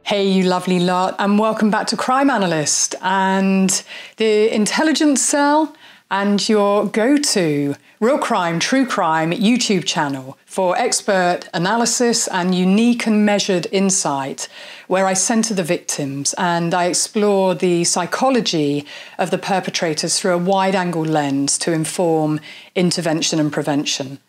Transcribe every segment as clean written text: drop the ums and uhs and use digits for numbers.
Hey, you lovely lot, and welcome back to Crime Analyst and the Intelligence Cell and your go-to real crime, true crime YouTube channel for expert analysis and unique and measured insight, where I centre the victims and I explore the psychology of the perpetrators through a wide-angle lens to inform intervention and prevention.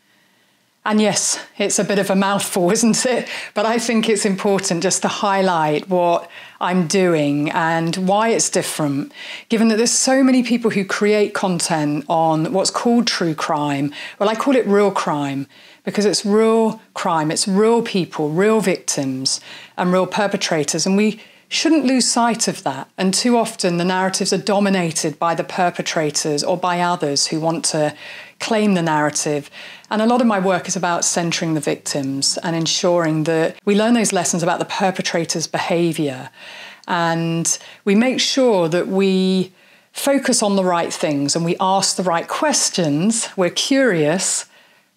And yes, it's a bit of a mouthful, isn't it? But I think it's important just to highlight what I'm doing and why it's different, given that there's so many people who create content on what's called true crime. Well, I call it real crime because it's real crime. It's real people, real victims and real perpetrators. And we shouldn't lose sight of that. And too often the narratives are dominated by the perpetrators or by others who want to claim the narrative. And a lot of my work is about centering the victims and ensuring that we learn those lessons about the perpetrator's behavior. And we make sure that we focus on the right things and we ask the right questions. We're curious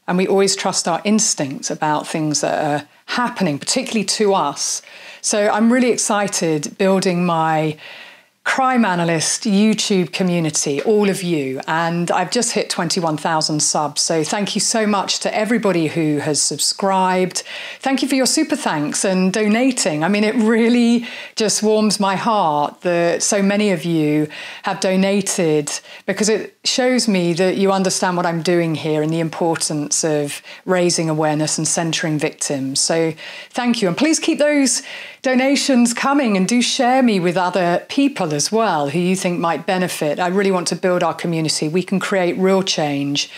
and we always trust our instincts about things that are happening, particularly to us. So I'm really excited building my Crime Analyst YouTube community, all of you, and I've just hit 21,000 subs, so thank you so much to everybody who has subscribed. Thank you for your super thanks and donating. I mean, it really just warms my heart that so many of you have donated, because it shows me that you understand what I'm doing here and the importance of raising awareness and centering victims. So thank you, and please keep those donations coming and do share me with other people as well who you think might benefit. I really want to build our community. We can create real change.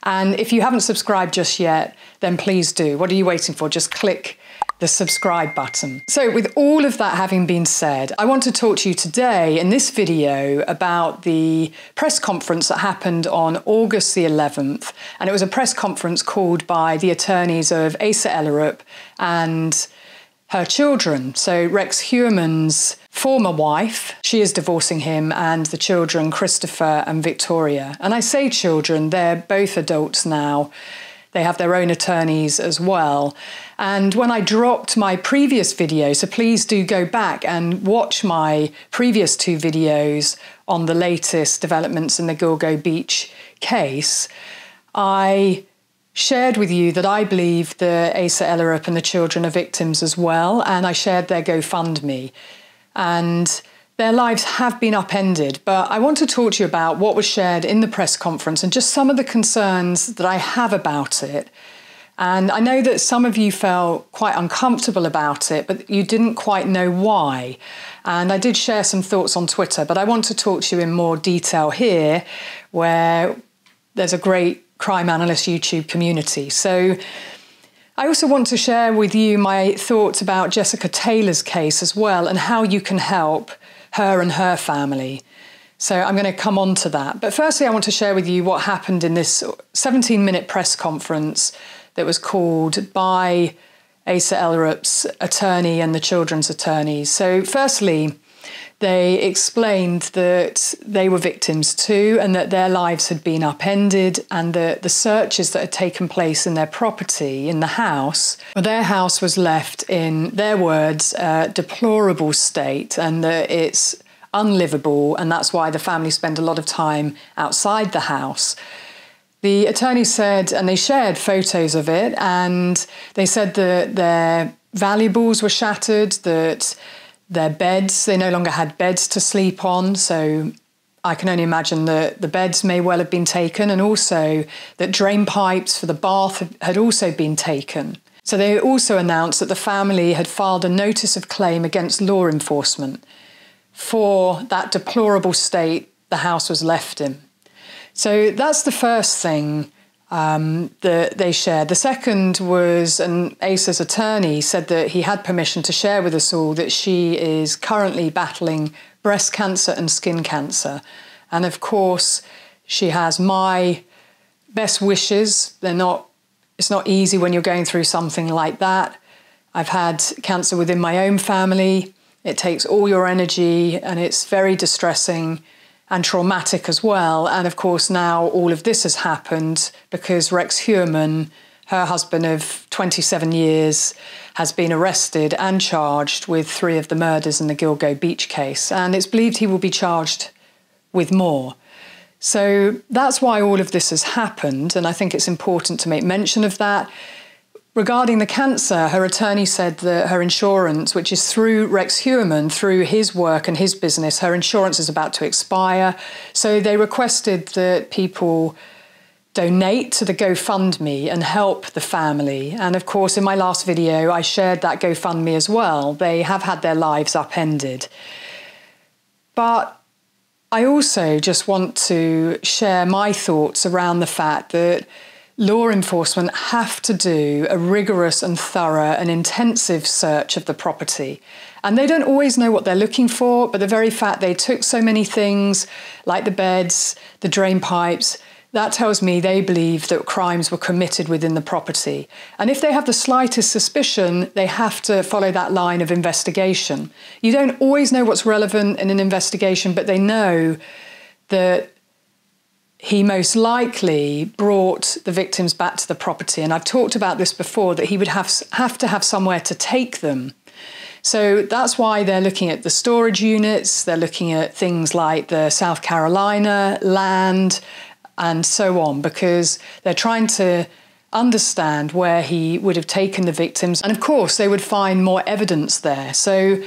And if you haven't subscribed just yet, then please do. What are you waiting for? Just click the subscribe button. So with all of that having been said, I want to talk to you today in this video about the press conference that happened on August the 11th. And it was a press conference called by the attorneys of Asa Ellerup and her children. So Rex Heuermann's former wife, she is divorcing him, and the children, Christopher and Victoria. And I say children, they're both adults now. They have their own attorneys as well. And when I dropped my previous video, so please do go back and watch my previous two videos on the latest developments in the Gilgo Beach case, I shared with you that I believe the Asa Ellerup and the children are victims as well, and I shared their GoFundMe. And their lives have been upended, but I want to talk to you about what was shared in the press conference and just some of the concerns that I have about it. And I know that some of you felt quite uncomfortable about it, but you didn't quite know why. And I did share some thoughts on Twitter, but I want to talk to you in more detail here, where there's a great Crime Analyst YouTube community. So I also want to share with you my thoughts about Jessica Taylor's case as well and how you can help her and her family. So I'm going to come on to that. But firstly, I want to share with you what happened in this 17-minute press conference that was called by Asa Ellerup's attorney and the children's attorneys. So firstly, they explained that they were victims too and that their lives had been upended, and that the searches that had taken place in their property, in the house, well, their house was left, in their words, a deplorable state, and that it's unlivable, and that's why the family spend a lot of time outside the house. The attorney said, and they shared photos of it, and they said that their valuables were shattered, that their beds, they no longer had beds to sleep on, so I can only imagine that the beds may well have been taken, and also that drain pipes for the bath had also been taken. So they also announced that the family had filed a notice of claim against law enforcement for that deplorable state the house was left in. So that's the first thing that they shared. The second was, and Asa's attorney said that he had permission to share with us all that she is currently battling breast cancer and skin cancer. And of course, she has my best wishes. It's not easy when you're going through something like that. I've had cancer within my own family. It takes all your energy and it's very distressing and traumatic as well. And of course, now all of this has happened because Rex Heuermann her husband of 27 years, has been arrested and charged with 3 of the murders in the Gilgo beach case. And it's believed he will be charged with more. So that's why all of this has happened. And I think it's important to make mention of that. Regarding the cancer, her attorney said that her insurance, which is through Rex Heuermann, through his work and his business, her insurance is about to expire. So they requested that people donate to the GoFundMe and help the family. And of course, in my last video, I shared that GoFundMe as well. They have had their lives upended. But I also just want to share my thoughts around the fact that law enforcement have to do a rigorous and thorough and intensive search of the property. And they don't always know what they're looking for, but the very fact they took so many things, like the beds, the drain pipes, that tells me they believe that crimes were committed within the property. And if they have the slightest suspicion, they have to follow that line of investigation. You don't always know what's relevant in an investigation, but they know that he most likely brought the victims back to the property. And I've talked about this before, that he would have to have somewhere to take them. So that's why they're looking at the storage units, they're looking at things like the South Carolina land, and so on, because they're trying to understand where he would have taken the victims. And of course, they would find more evidence there. So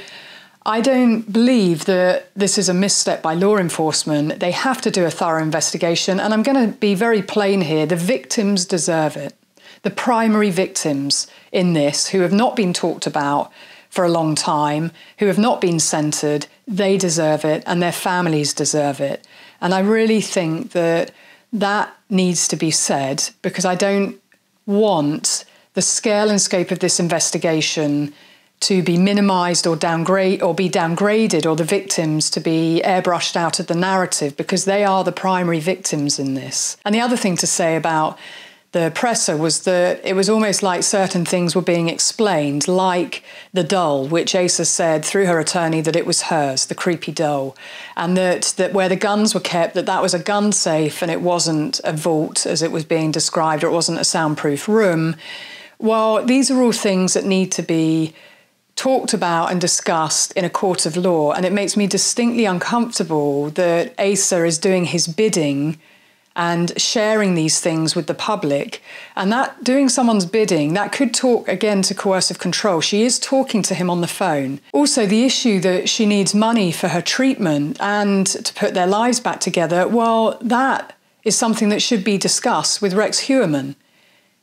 I don't believe that this is a misstep by law enforcement. They have to do a thorough investigation. And I'm going to be very plain here. The victims deserve it. The primary victims in this, who have not been talked about for a long time, who have not been centred, they deserve it, and their families deserve it. And I really think that that needs to be said, because I don't want the scale and scope of this investigation to be minimised or be downgraded, or the victims to be airbrushed out of the narrative, because they are the primary victims in this. And the other thing to say about the presser was that it was almost like certain things were being explained, like the doll, which Asa said through her attorney that it was hers, the creepy doll, and that where the guns were kept, that was a gun safe and it wasn't a vault as it was being described, or it wasn't a soundproof room. Well, these are all things that need to be talked about and discussed in a court of law, and it makes me distinctly uncomfortable that Asa is doing his bidding and sharing these things with the public. And that doing someone's bidding, that could talk again to coercive control. She is talking to him on the phone. Also, the issue that she needs money for her treatment and to put their lives back together, well, that is something that should be discussed with Rex Heuermann.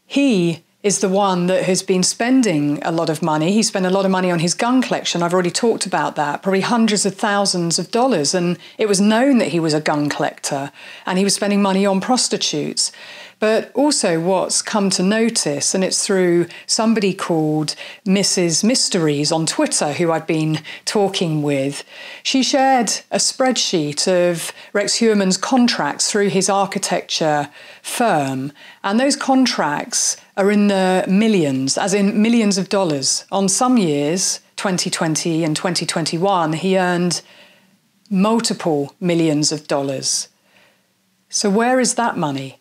He is the one that has been spending a lot of money. He spent a lot of money on his gun collection. I've already talked about that, probably hundreds of thousands of dollars. And it was known that he was a gun collector and he was spending money on prostitutes. But also what's come to notice, and it's through somebody called Mrs. Mysteries on Twitter, who I've been talking with, she shared a spreadsheet of Rex Heuermann's contracts through his architecture firm. And those contracts are in the millions, as in millions of dollars. On some years, 2020 and 2021, he earned multiple millions of dollars. So where is that money?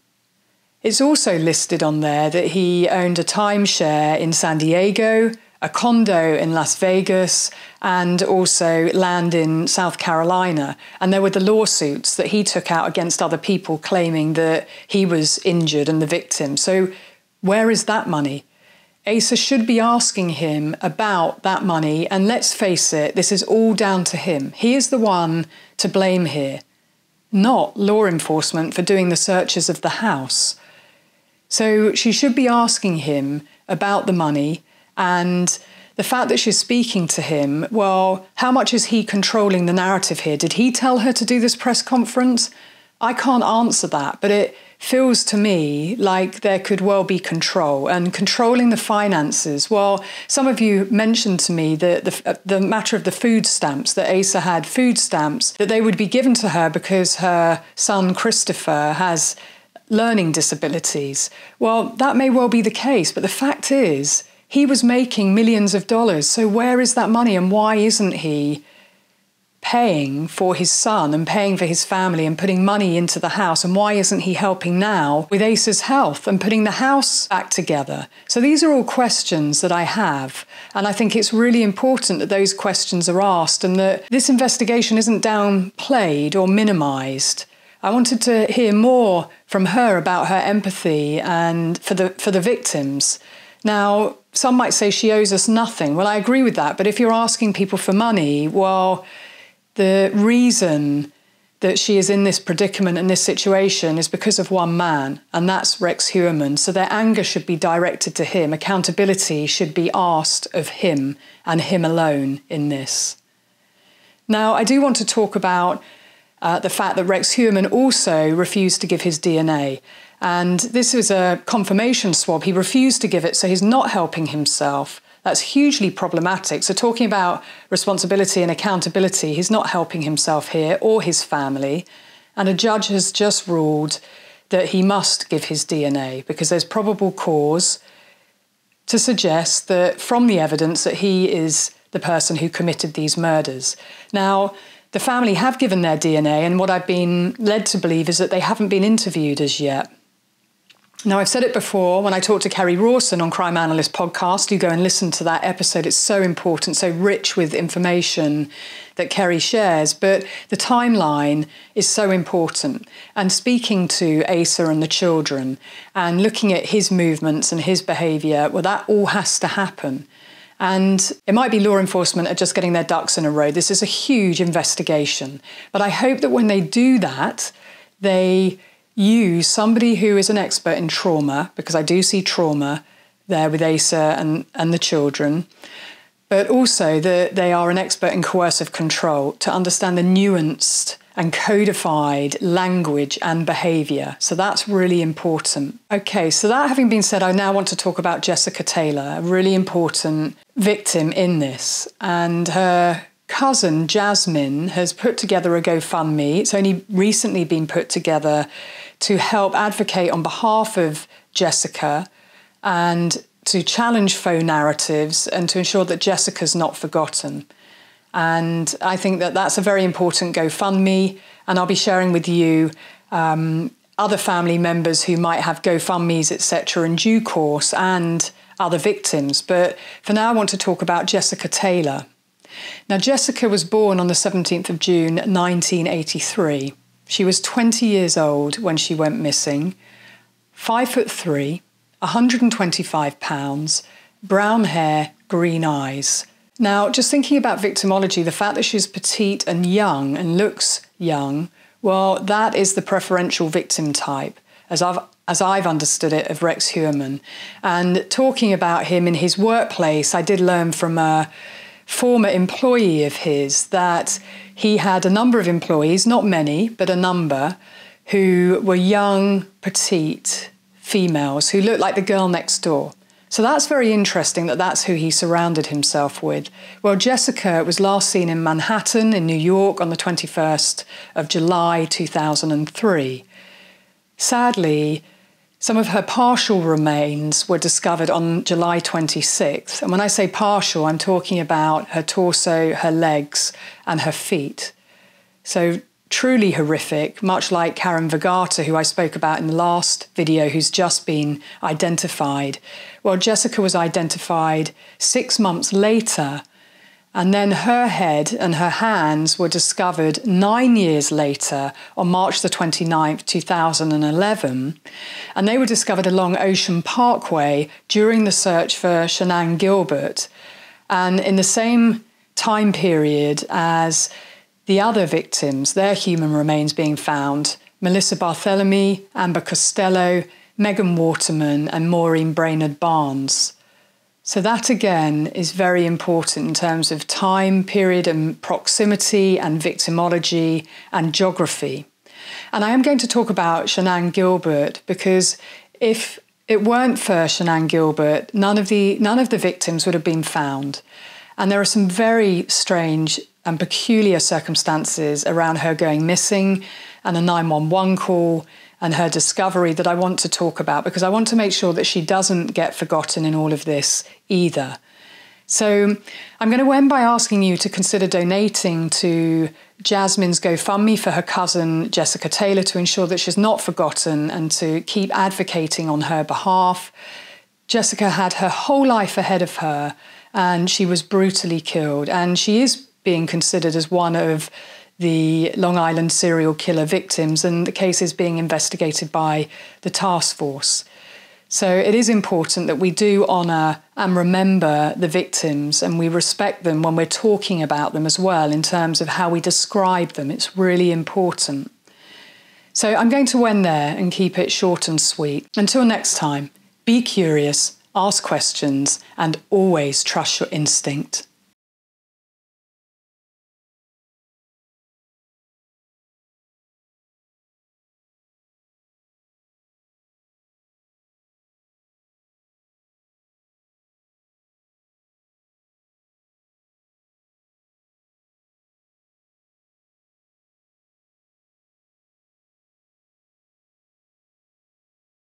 It's also listed on there that he owned a timeshare in San Diego, a condo in Las Vegas, and also land in South Carolina. And there were the lawsuits that he took out against other people claiming that he was injured and the victim. So where is that money? Asa should be asking him about that money. And let's face it, this is all down to him. He is the one to blame here, not law enforcement for doing the searches of the house. So she should be asking him about the money, and the fact that she's speaking to him, well, how much is he controlling the narrative here? Did he tell her to do this press conference? I can't answer that, but it feels to me like there could well be control, and controlling the finances. Well, some of you mentioned to me the matter of the food stamps, that Asa had food stamps, that they would be given to her because her son Christopher has learning disabilities. Well, that may well be the case, but the fact is, he was making millions of dollars. So where is that money, and why isn't he paying for his son and paying for his family and putting money into the house? And why isn't he helping now with Asa's health and putting the house back together? So these are all questions that I have. And I think it's really important that those questions are asked and that this investigation isn't downplayed or minimised. I wanted to hear more from her about her empathy and for the victims. Now, some might say she owes us nothing. Well, I agree with that. But if you're asking people for money, well, the reason that she is in this predicament and this situation is because of one man, and that's Rex Heuermann. So their anger should be directed to him. Accountability should be asked of him and him alone in this. Now, I do want to talk about the fact that Rex Heuermann also refused to give his DNA. And this was a confirmation swab. He refused to give it, so he's not helping himself. That's hugely problematic. So talking about responsibility and accountability, he's not helping himself here or his family. And a judge has just ruled that he must give his DNA because there's probable cause to suggest that from the evidence that he is the person who committed these murders. Now, the family have given their DNA, and what I've been led to believe is that they haven't been interviewed as yet. Now, I've said it before when I talked to Kerry Rawson on Crime Analyst podcast. Do go and listen to that episode. It's so important, so rich with information that Kerry shares. But the timeline is so important. And speaking to Asa and the children and looking at his movements and his behaviour, well, that all has to happen. And it might be law enforcement are just getting their ducks in a row. This is a huge investigation. But I hope that when they do that, they use somebody who is an expert in trauma, because I do see trauma there with Asa and the children, but also that they are an expert in coercive control to understand the nuanced and codified language and behaviour. So that's really important. Okay, so that having been said, I now want to talk about Jessica Taylor, a really important victim in this. And her cousin, Jasmine, has put together a GoFundMe. It's only recently been put together to help advocate on behalf of Jessica and to challenge faux narratives and to ensure that Jessica's not forgotten. And I think that that's a very important GoFundMe, and I'll be sharing with you other family members who might have GoFundMes, etc. in due course, and other victims. But for now, I want to talk about Jessica Taylor. Now, Jessica was born on the 17th of June, 1983. She was 20 years old when she went missing, 5'3", 125 pounds, brown hair, green eyes. Now, just thinking about victimology, the fact that she's petite and young and looks young, well, that is the preferential victim type, as I've understood it, of Rex Heuermann. And talking about him in his workplace, I did learn from a former employee of his that he had a number of employees, not many, but a number, who were young, petite females who looked like the girl next door. So that's very interesting that that's who he surrounded himself with. Well, Jessica was last seen in Manhattan in New York on the 21st of July 2003. Sadly, some of her partial remains were discovered on July 26th. And when I say partial, I'm talking about her torso, her legs, and her feet. So truly horrific, much like Karen Vergata, who I spoke about in the last video, who's just been identified. Well, Jessica was identified 6 months later, and then her head and her hands were discovered 9 years later on March the 29th, 2011. And they were discovered along Ocean Parkway during the search for Shannan Gilbert. And in the same time period as the other victims, their human remains being found, Melissa Barthelemy, Amber Costello, Megan Waterman, and Maureen Brainerd Barnes. So that, again, is very important in terms of time, period, and proximity, and victimology, and geography. And I am going to talk about Shannan Gilbert because if it weren't for Shannan Gilbert, none of the victims would have been found. And there are some very strange and peculiar circumstances around her going missing and a 911 call and her discovery that I want to talk about because I want to make sure that she doesn't get forgotten in all of this either. So I'm going to end by asking you to consider donating to Jasmine's GoFundMe for her cousin Jessica Taylor to ensure that she's not forgotten and to keep advocating on her behalf. Jessica had her whole life ahead of her and she was brutally killed, and she is being considered as one of the Long Island serial killer victims, and the case is being investigated by the task force. So it is important that we do honour and remember the victims, and we respect them when we're talking about them as well in terms of how we describe them. It's really important. So I'm going to end there and keep it short and sweet. Until next time, be curious, ask questions, and always trust your instinct.